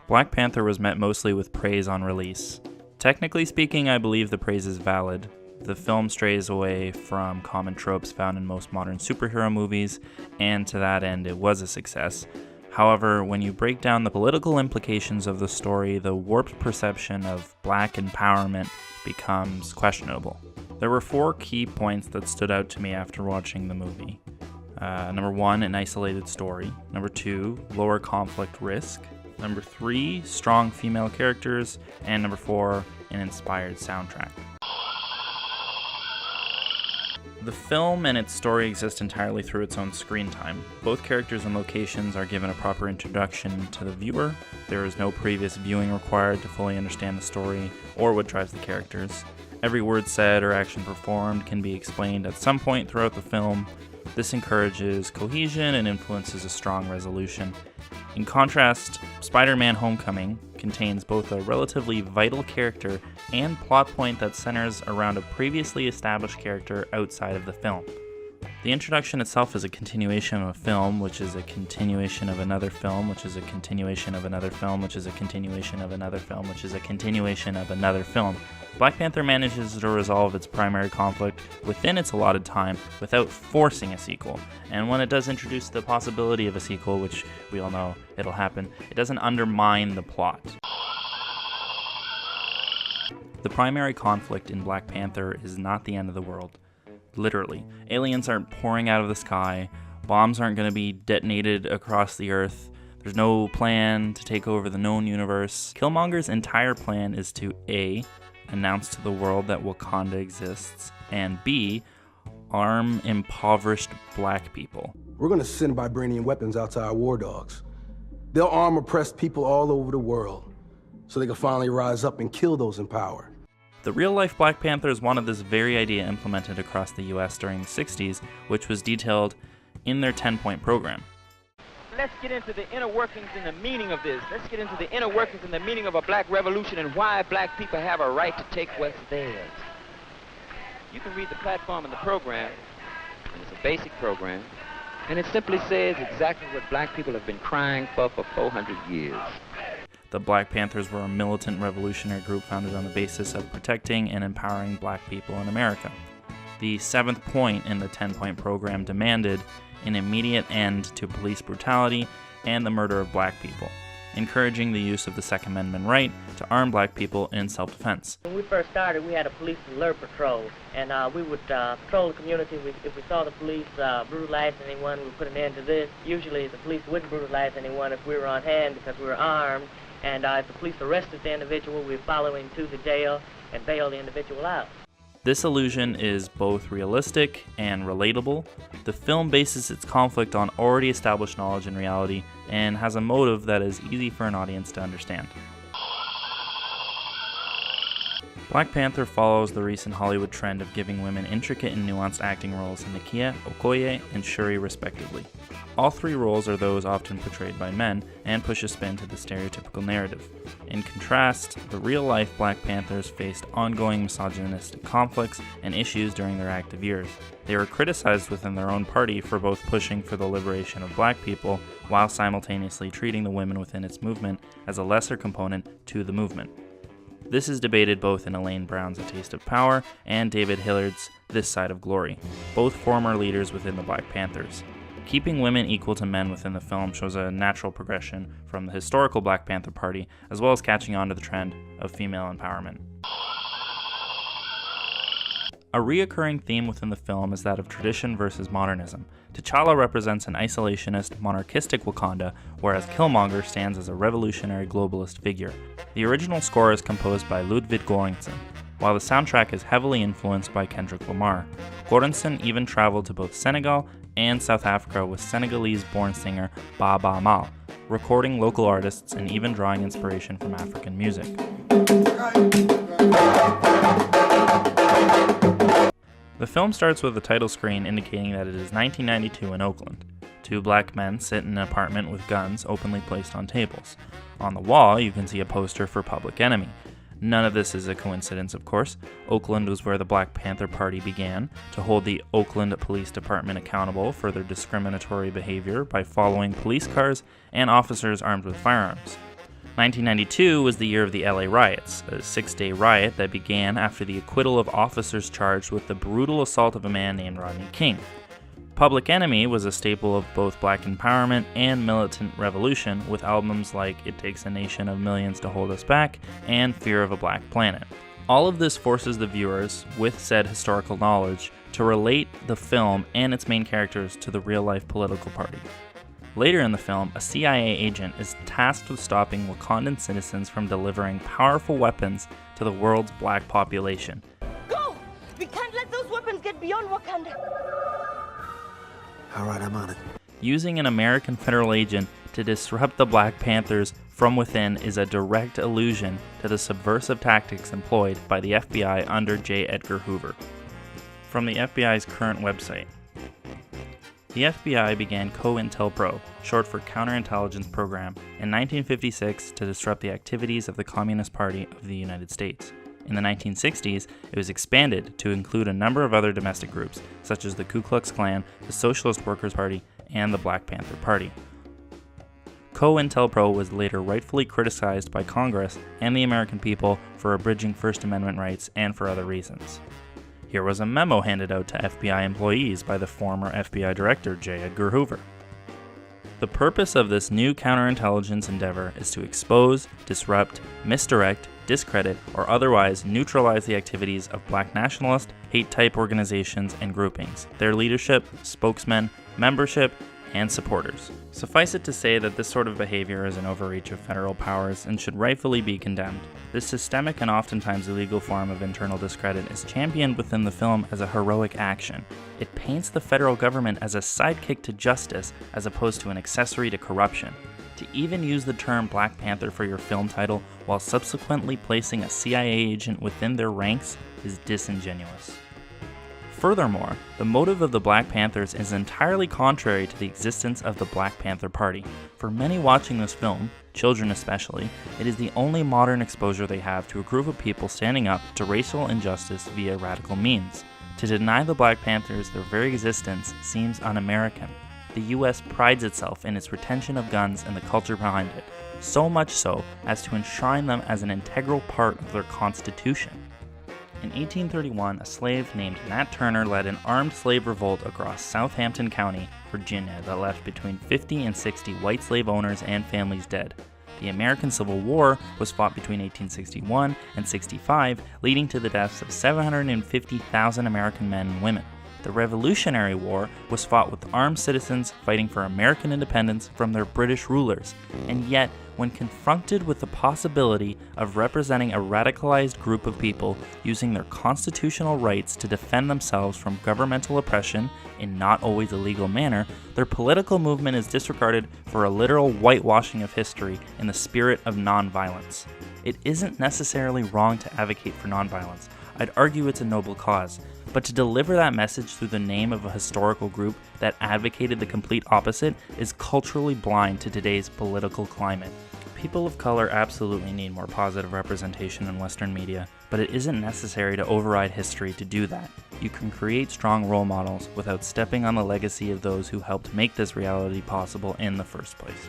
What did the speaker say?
Black Panther was met mostly with praise on release. Technically speaking, I believe the praise is valid. The film strays away from common tropes found in most modern superhero movies, and to that end, it was a success. However, when you break down the political implications of the story, the warped perception of black empowerment becomes questionable. There were 4 key points that stood out to me after watching the movie. Number 1, an isolated story. Number 2, lower conflict risk. Number 3, strong female characters. And number 4, an inspired soundtrack. The film and its story exist entirely through its own screen time. Both characters and locations are given a proper introduction to the viewer. There is no previous viewing required to fully understand the story or what drives the characters. Every word said or action performed can be explained at some point throughout the film. This encourages cohesion and influences a strong resolution. In contrast, Spider-Man: Homecoming contains both a relatively vital character and plot point that centers around a previously established character outside of the film. The introduction itself is a continuation of a film, which is a continuation of another film, which is a continuation of another film, which is a continuation of another film, which is a continuation of another film. Black Panther manages to resolve its primary conflict within its allotted time without forcing a sequel, and when it does introduce the possibility of a sequel, which we all know it'll happen, it doesn't undermine the plot. The primary conflict in Black Panther is not the end of the world. Literally. Aliens aren't pouring out of the sky, bombs aren't going to be detonated across the earth, there's no plan to take over the known universe. Killmonger's entire plan is to A, announce to the world that Wakanda exists, and B, arm impoverished black people. We're going to send vibranium weapons out to our war dogs. They'll arm oppressed people all over the world so they can finally rise up and kill those in power. The real-life Black Panthers wanted this very idea implemented across the US during the 60s, which was detailed in their 10-point program. Let's get into the inner workings and the meaning of this. Let's get into the inner workings and the meaning of a black revolution and why black people have a right to take what's theirs. You can read the platform in the program, and it's a basic program, and it simply says exactly what black people have been crying for 400 years. The Black Panthers were a militant revolutionary group founded on the basis of protecting and empowering black people in America. The 7th point in the 10-point program demanded an immediate end to police brutality and the murder of black people, encouraging the use of the Second Amendment right to arm black people in self-defense. When we first started, we had a police alert patrol, and we would patrol the community. If we saw the police brutalize anyone, we would put an end to this. Usually the police wouldn't brutalize anyone if we were on hand because we were armed, and if the police arrested the individual, we'd follow him to the jail and bail the individual out. This illusion is both realistic and relatable. The film bases its conflict on already established knowledge and reality and has a motive that is easy for an audience to understand. Black Panther follows the recent Hollywood trend of giving women intricate and nuanced acting roles in Nakia, Okoye, and Shuri respectively. All 3 roles are those often portrayed by men and push a spin to the stereotypical narrative. In contrast, the real-life Black Panthers faced ongoing misogynistic conflicts and issues during their active years. They were criticized within their own party for both pushing for the liberation of black people while simultaneously treating the women within its movement as a lesser component to the movement. This is debated both in Elaine Brown's A Taste of Power and David Hilliard's This Side of Glory, both former leaders within the Black Panthers. Keeping women equal to men within the film shows a natural progression from the historical Black Panther Party, as well as catching on to the trend of female empowerment. A reoccurring theme within the film is that of tradition versus modernism. T'Challa represents an isolationist, monarchistic Wakanda, whereas Killmonger stands as a revolutionary globalist figure. The original score is composed by Ludwig Göransson, while the soundtrack is heavily influenced by Kendrick Lamar. Göransson even traveled to both Senegal and South Africa with Senegalese-born singer Baaba Maal, recording local artists and even drawing inspiration from African music. The film starts with a title screen indicating that it is 1992 in Oakland. 2 black men sit in an apartment with guns openly placed on tables. On the wall, you can see a poster for Public Enemy. None of this is a coincidence, of course. Oakland was where the Black Panther Party began, to hold the Oakland Police Department accountable for their discriminatory behavior by following police cars and officers armed with firearms. 1992 was the year of the LA riots, a 6-day riot that began after the acquittal of officers charged with the brutal assault of a man named Rodney King. Public Enemy was a staple of both black empowerment and militant revolution, with albums like It Takes a Nation of Millions to Hold Us Back and Fear of a Black Planet. All of this forces the viewers, with said historical knowledge, to relate the film and its main characters to the real-life political party. Later in the film, a CIA agent is tasked with stopping Wakandan citizens from delivering powerful weapons to the world's black population. Go! We can't let those weapons get beyond Wakanda. All right, I'm on it. Using an American federal agent to disrupt the Black Panthers from within is a direct allusion to the subversive tactics employed by the FBI under J. Edgar Hoover. From the FBI's current website. The FBI began COINTELPRO, short for Counterintelligence Program, in 1956 to disrupt the activities of the Communist Party of the United States. In the 1960s, it was expanded to include a number of other domestic groups, such as the Ku Klux Klan, the Socialist Workers' Party, and the Black Panther Party. COINTELPRO was later rightfully criticized by Congress and the American people for abridging First Amendment rights and for other reasons. Here was a memo handed out to FBI employees by the former FBI director J. Edgar Hoover. The purpose of this new counterintelligence endeavor is to expose, disrupt, misdirect, discredit, or otherwise neutralize the activities of black nationalist, hate-type organizations and groupings, their leadership, spokesmen, membership, and supporters. Suffice it to say that this sort of behavior is an overreach of federal powers and should rightfully be condemned. This systemic and oftentimes illegal form of internal discredit is championed within the film as a heroic action. It paints the federal government as a sidekick to justice as opposed to an accessory to corruption. To even use the term Black Panther for your film title while subsequently placing a CIA agent within their ranks is disingenuous. Furthermore, the motive of the Black Panthers is entirely contrary to the existence of the Black Panther Party. For many watching this film, children especially, it is the only modern exposure they have to a group of people standing up to racial injustice via radical means. To deny the Black Panthers their very existence seems un-American. The US prides itself in its retention of guns and the culture behind it, so much so as to enshrine them as an integral part of their Constitution. In 1831, a slave named Nat Turner led an armed slave revolt across Southampton County, Virginia, that left between 50 and 60 white slave owners and families dead. The American Civil War was fought between 1861 and 65, leading to the deaths of 750,000 American men and women. The Revolutionary War was fought with armed citizens fighting for American independence from their British rulers, and yet, when confronted with the possibility of representing a radicalized group of people using their constitutional rights to defend themselves from governmental oppression in not always a legal manner, their political movement is disregarded for a literal whitewashing of history in the spirit of nonviolence. It isn't necessarily wrong to advocate for nonviolence. I'd argue it's a noble cause. But to deliver that message through the name of a historical group that advocated the complete opposite is culturally blind to today's political climate. People of color absolutely need more positive representation in Western media, but it isn't necessary to override history to do that. You can create strong role models without stepping on the legacy of those who helped make this reality possible in the first place.